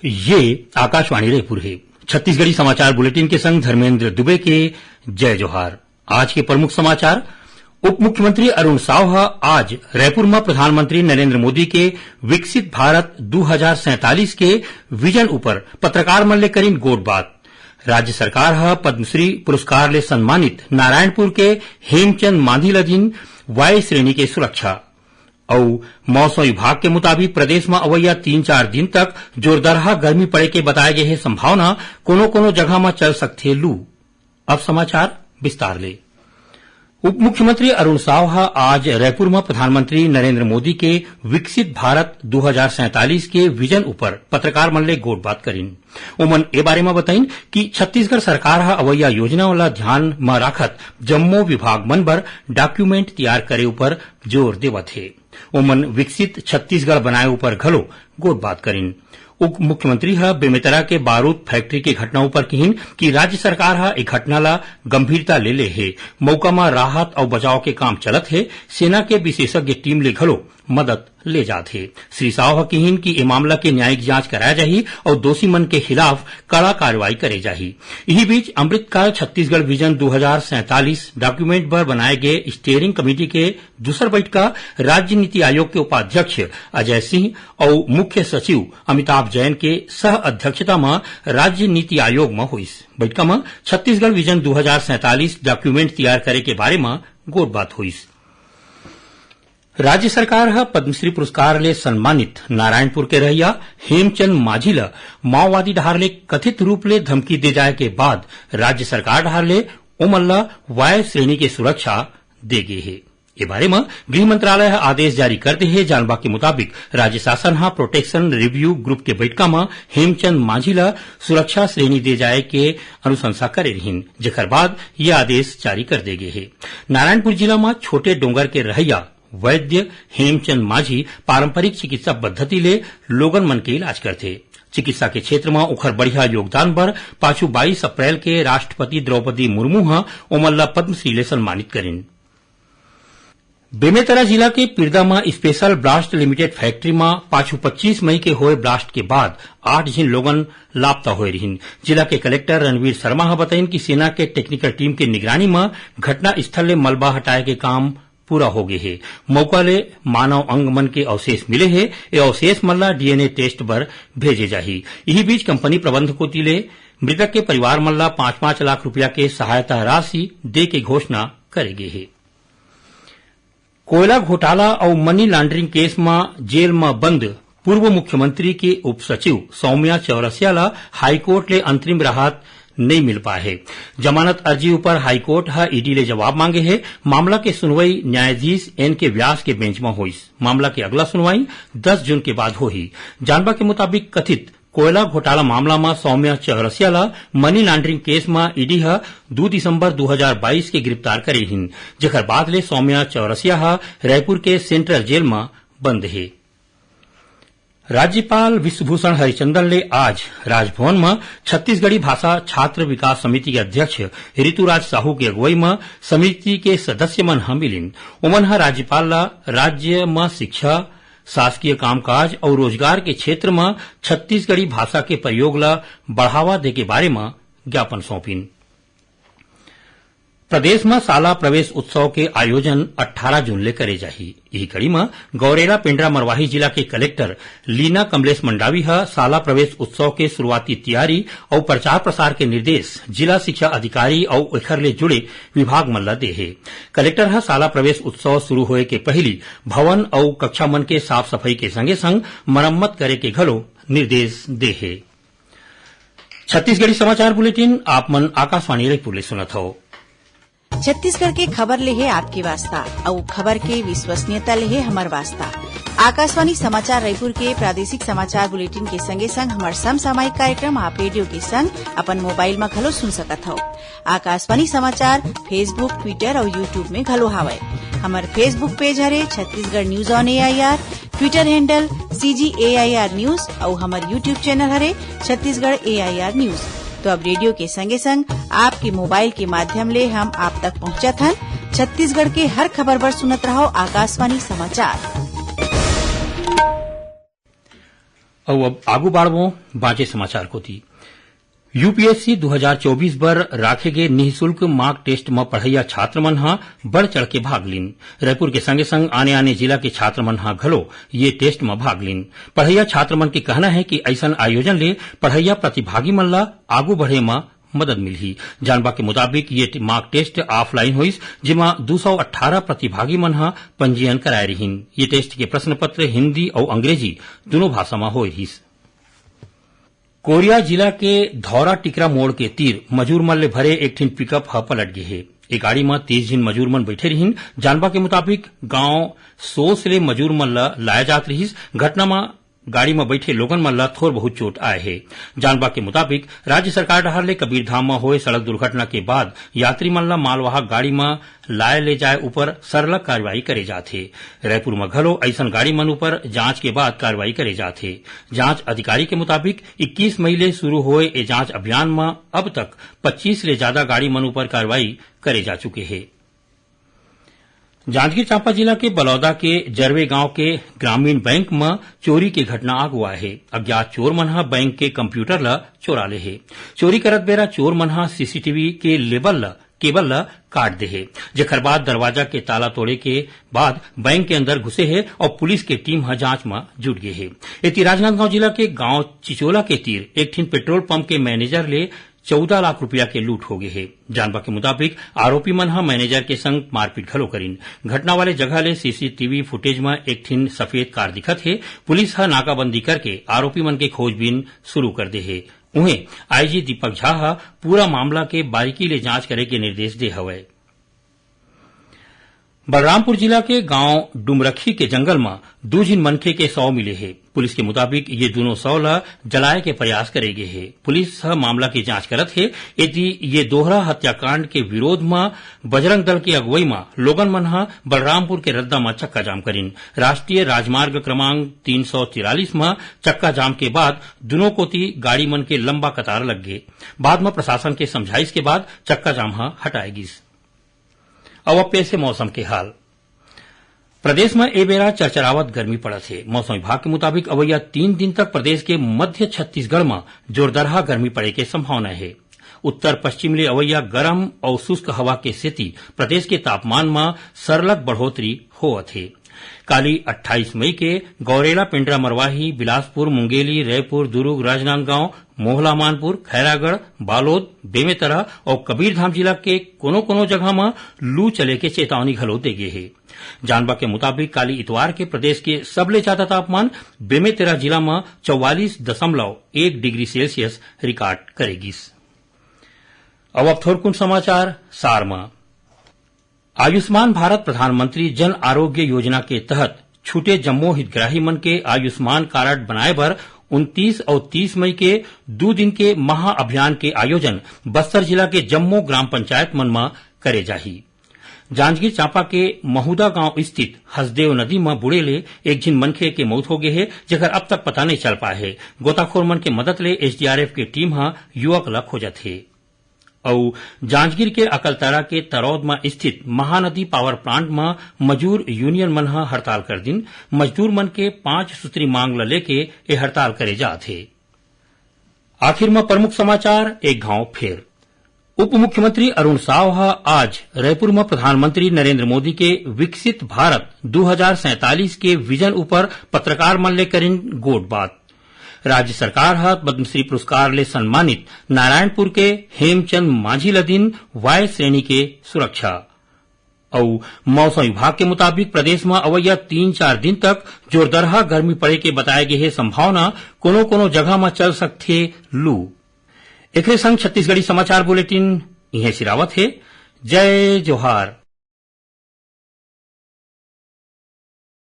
ये आकाशवाणी रायपुर है। छत्तीसगढ़ी समाचार बुलेटिन के संग धर्मेंद्र दुबे के जय जोहार। आज के प्रमुख समाचार। उप मुख्यमंत्री अरुण साव आज रायपुर में प्रधानमंत्री नरेंद्र मोदी के विकसित भारत 2047 के विजन ऊपर पत्रकार मन ले करीन गोठबात। राज्य सरकार पद्मश्री पुरस्कार ले सम्मानित नारायणपुर के हेमचंद मांझी ल दिन वाय श्रेणी के सुरक्षा। और मौसम विभाग के मुताबिक प्रदेश में अवैया 3-4 दिन तक जोरदार गर्मी पड़े के बताए गए है संभावना। कोनो जगह में चल सकथे लू। अब समाचार विस्तार ले। उप मुख्यमंत्री अरुण साव आज रायपुर में प्रधानमंत्री नरेंद्र मोदी के विकसित भारत 2047 के विजन ऊपर पत्रकार मन ले गोठबात करीन। उमन ए बारे में बताइन कि छत्तीसगढ़ सरकार अवैया योजना वाला ध्यान में राखत जम्मो विभाग मन बर डॉक्यूमेंट तैयार करे ऊपर जोर देवत है। उमन विकसित छत्तीसगढ़ बनाए ऊपर घलो गोठबात करीन। उप मुख्यमंत्री बेमेतरा के बारूद फैक्ट्री की घटना पर कहिन कि राज्य सरकार एक घटना ला गंभीरता ले है। मौका में राहत और बचाव के काम चलत है। सेना के विशेषज्ञ टीम ले घलो मदद ले जात है। श्री साव कहिन कि ए मामला के न्यायिक जांच कराया जाही और दोषी मन के खिलाफ कड़ा कार्रवाई करे जाही। यही बीच अमृतकाल छत्तीसगढ़ विजन 2047 डॉक्यूमेंट पर बनाए गए स्टीयरिंग कमेटी के दूसर बैठका राज्य नीति आयोग के उपाध्यक्ष अजय सिंह और मुख्य सचिव अमिताभ जैन के सह अध्यक्षता में राज्य नीति आयोग में हुई। बैठका में छत्तीसगढ़ विजन 2047 डॉक्यूमेंट तैयार करे के बारे में गोठबात हुई। राज्य सरकार पद्मश्री पुरस्कार ले सम्मानित नारायणपुर के रहिया हेमचंद मांझी ल माओवादी डहार ले कथित रूप ले धमकी दे जाए के बाद राज्य सरकार डहार ले ओमन ल वाय श्रेणी के सुरक्षा दे गे है। ये बारे में गृह मंत्रालय आदेश जारी करते है। जानबा के मुताबिक राज्य शासन प्रोटेक्शन रिव्यू ग्रुप के बैठका में हेमचंद मांझी ल सुरक्षा श्रेणी दे जाए के अनुशंसा करे रहीन, जेकर बाद ये आदेश जारी कर दे गे है। नारायणपुर जिला में छोटे डोंगर के रहिया वैद्य हेमचंद मांझी पारंपरिक चिकित्सा पद्धति ले लोगन मन के इलाज करथे। चिकित्सा के क्षेत्र में उखर बढ़िया योगदान पर पाछू 22 अप्रैल के राष्ट्रपति द्रौपदी मुर्मू ओमन ल पद्मश्री ले सम्मानित करीन। बेमेतरा जिला के पिरदा में स्पेशल ब्लास्ट लिमिटेड फैक्ट्री में पाछू 25 मई के होए ब्लास्ट के बाद 8 झिन लोगन लापता होए रहीन। जिला के कलेक्टर रणवीर शर्मा बताइन कि सेना के टेक्निकल टीम के निगरानी में घटना स्थल ले मलबा हटाए के काम पूरा हो गए है। मौका ले मानव अंग मन के अवशेष मिले है। ये अवशेष मल्ला डीएनए टेस्ट पर भेजे जाही। यही बीच कंपनी प्रबंधक कोती ले मृतक के परिवार मल्ला 5-5 लाख रुपया के सहायता राशि दे के घोषणा करेगे है। कोयला घोटाला और मनी लॉन्ड्रिंग केस में जेल में बंद पूर्व मुख्यमंत्री के उप सचिव सौम्या चौरसिया ला हाईकोर्ट ले अंतरिम राहत नहीं मिल पाए है। जमानत अर्जी ऊपर हाईकोर्ट ईडी ले जवाब मांगे है। मामला के सुनवाई न्यायाधीश एन के व्यास के बेंच में हुई। मामला की अगला सुनवाई 10 जून के बाद होगी। जानबा के मुताबिक कथित कोयला घोटाला मामला में सौम्या चौरसिया ला मनी लॉन्ड्रिंग केस में ईडी 2 दिसंबर 2022 के गिरफ्तार करे हिन, जेकर बाद ले सौम्या चौरसिया रायपुर के सेंट्रल जेल में बंद है। राज्यपाल विश्वभूषण हरिचंदन ले आज राजभवन में छत्तीसगढ़ी भाषा छात्र विकास समिति के अध्यक्ष ऋतुराज साहू की अगुवाई में समिति के सदस्य मन मिलिन। उमन राज्यपाल ला राज्य में शिक्षा, शासकीय कामकाज और रोजगार के क्षेत्र में छत्तीसगढ़ी भाषा के प्रयोग ला बढ़ावा दे के बारे में ज्ञापन सौंपिन। प्रदेश में शाला प्रवेश उत्सव के आयोजन 18 जून ले करे जाही। यही कड़ी में गौरेला पेंड्रा मरवाही जिला के कलेक्टर लीना कमलेश मंडावी शाला प्रवेश उत्सव के शुरुआती तैयारी और प्रचार प्रसार के निर्देश जिला शिक्षा अधिकारी और एखर ले जुड़े विभाग मन ल दे है। कलेक्टर शाला प्रवेश उत्सव शुरू होए के पहली भवन और कक्षा मन के साफ सफाई के संगे संग मरम्मत करे के घलो निर्देश दे है। छत्तीसगढ़ी समाचार बुलेटिन आप मन आकाशवाणी रायपुर ले सुनत हो। छत्तीसगढ़ के खबर ले है आपके वास्ता और खबर के विश्वसनीयता ले है हमार वास्ता। आकाशवाणी समाचार रायपुर के प्रादेशिक समाचार बुलेटिन के संगे संग हमार समसामयिक कार्यक्रम आप रेडियो के संग अपन मोबाइल में घलो सुन सकत हो। आकाशवाणी समाचार फेसबुक, ट्विटर और यूट्यूब में घलो हावय। हमार फेसबुक पेज हरे Chhattisgarh news on AIR, Twitter handle CGAIR news और हमार यूट्यूब चैनल हरे छत्तीसगढ़ AIR न्यूज। तो अब रेडियो के संगे संग आपके मोबाइल के माध्यम ले हम आप तक पहुंचत हन। छत्तीसगढ़ के हर खबर पर सुनत रहो आकाशवाणी समाचार। और अब आगू बाढ़वों बाँचे समाचार को थी। यूपीएससी 2024 बर राखे गे निःशुल्क मॉक टेस्ट में पढ़ैया छात्र मन हा बढ़ चढ़ के भाग लीन। रायपुर के संगे संग आने आने जिला के छात्र मन हा घलो ये टेस्ट में भाग लीन। पढ़ैया छात्र मन के कहना है कि ऐसन आयोजन ले पढ़ैया प्रतिभागी मन ला आगू बढ़े में मदद मिलही। जानबा के मुताबिक ये मॉक टेस्ट ऑफलाइन होइस, जिमा 218 प्रतिभागी मन हा पंजीयन कराए रहीन। ये टेस्ट के प्रश्न पत्र हिंदी और अंग्रेजी दोनों भाषा में होए रहीस। कोरिया जिला के धौरा टिकरा मोड़ के तीर मजूर मन ले भरे एक ठिन पिकअप ह पलट गे हे। एक गाड़ी में 30 जन मजूर मन बैठे रहीन। जानबा के मुताबिक गांव सोस ले मजूर मन ला लाया जात रहीस। घटना में गाड़ी में बैठे लोगन मन ला थोर बहुत चोट आए है। जानबा के मुताबिक राज्य सरकार डहर ले कबीरधाम में होए सड़क दुर्घटना के बाद यात्री मन ला मालवाहक गाड़ी में लाए ले जाए ऊपर सरल कार्रवाई करे जाथे। रायपुर में घलो ऐसन गाड़ी मन ऊपर जांच के बाद कार्रवाई करे जाथे। जांच अधिकारी के मुताबिक 21 मई ले शुरू होए ए जांच अभियान में अब तक 25 ले ज्यादा गाड़ी मन ऊपर कार्रवाई करे जा चुके हैं। जांजगीर चांपा जिला के बलौदा के जरवे गांव के ग्रामीण बैंक में चोरी की घटना आगुआ है। अज्ञात चोर मन हा बैंक के कंप्यूटर ला चोरा ले है। चोरी करत बेरा चोर मन हा सीसीटीवी के केबल ला काट दे है, जेकर बाद दरवाजा के ताला तोड़े के बाद बैंक के अंदर घुसे है और पुलिस के टीम हा जांच में जुट गए है। एती राजनांदगांव जिला के गांव चिचोला के तीर एक ठिन पेट्रोल पंप के मैनेजर ले 14 लाख रुपया के लूट हो गए है। जानबा के मुताबिक आरोपी मन हा मैनेजर के संग मारपीट घलो करीन। घटना वाले जगह ले सीसीटीवी फुटेज में एक ठिन सफेद कार दिखत है। पुलिस हा नाकाबंदी करके आरोपी मन के खोजबीन शुरू कर दे है। उन्हें आईजी दीपक झा हा पूरा मामला के बारीकी ले जांच करे के निर्देश दे हवय। बलरामपुर जिला के गांव डुमरखी के जंगल में 2 जिन मनखे के शव मिले हैं। पुलिस के मुताबिक ये दोनों शव ला जलाए के प्रयास करेगे है। पुलिस मामला की जांच करत है। यदि ये दोहरा हत्याकांड के विरोध में बजरंग दल की अगुवाई में लोगन मन हा बलरामपुर के रद्दा में चक्का जाम करीन। राष्ट्रीय राजमार्ग क्रमांक 343 में चक्का जाम के बाद दोनों कोती गाड़ी मन के लंबा कतार लग गए। बाद में प्रशासन के समझाइश के बाद चक्का जाम हटाएगी। अब पेश है मौसम के हाल। प्रदेश में ए बेरा चरचरावत गर्मी पड़त है। मौसम विभाग के मुताबिक अवैया 3 दिन तक प्रदेश के मध्य छत्तीसगढ़ में जोरदार गर्मी पड़े के संभावना है। उत्तर पश्चिम ले अवैया गर्म और शुष्क हवा के सेती प्रदेश के तापमान में सरलग बढ़ोतरी होवत है। काली 28 मई के गौरेला, पेंड्रा, मरवाही, बिलासपुर, मुंगेली, रायपुर, दुर्ग, राजनांदगांव, मोहला, मानपुर, खैरागढ़, बालोद, बेमेतरा और कबीरधाम जिला के कोनो जगह में लू चले के चेतावनी घलो दे गए है। जानबा के मुताबिक काली इतवार के प्रदेश के सबले ज्यादा तापमान बेमेतरा जिला में 44.1 डिग्री सेल्सियस रिकॉर्ड करेगी। अब थोड़कुन समाचार सार में। आयुष्मान भारत प्रधानमंत्री जन आरोग्य योजना के तहत छूटे जम्मो हितग्राही मन के आयुष्मान कार्ड बनाए बर 29 और 30 मई के 2 दिन के महा अभियान के आयोजन बस्तर जिला के जम्मो ग्राम पंचायत मन में करे जाही। जांजगीर चांपा के महुदा गांव स्थित हसदेव नदी में बुड़े ले एक जिन मनखे के मौत हो गए है, जेकर अब तक पता नहीं चल पाए है। गोताखोर मन के मदद ले एसडीआरएफ के टीम युवक ला खोजत है। और जांजगीर के अकलतरा के तरौद में स्थित महानदी पावर प्लांट में मजदूर यूनियन मन हड़ताल कर दिन। मजदूर मन के 5 सूत्री मांग ल लेके ये हड़ताल करे जात है। आखिर में प्रमुख समाचार एक गांव फिर। उप मुख्यमंत्री अरुण साव आज रायपुर में प्रधानमंत्री नरेंद्र मोदी के विकसित भारत 2047 के विजन ऊपर पत्रकार मन ले करीन गोट बात। राज्य सरकार पद्मश्री पुरस्कार ले सम्मानित नारायणपुर के हेमचंद माझी लदीन वाय श्रेणी के सुरक्षा। और मौसम विभाग के मुताबिक प्रदेश में अवैया 3-4 दिन तक जोरदार गर्मी पड़े के बताए गए है संभावना। कोनो जगह में चल सकते लू। एक संग छत्तीसगढ़ी समाचार बुलेटिन इहे सिरावत है। जय जोहार।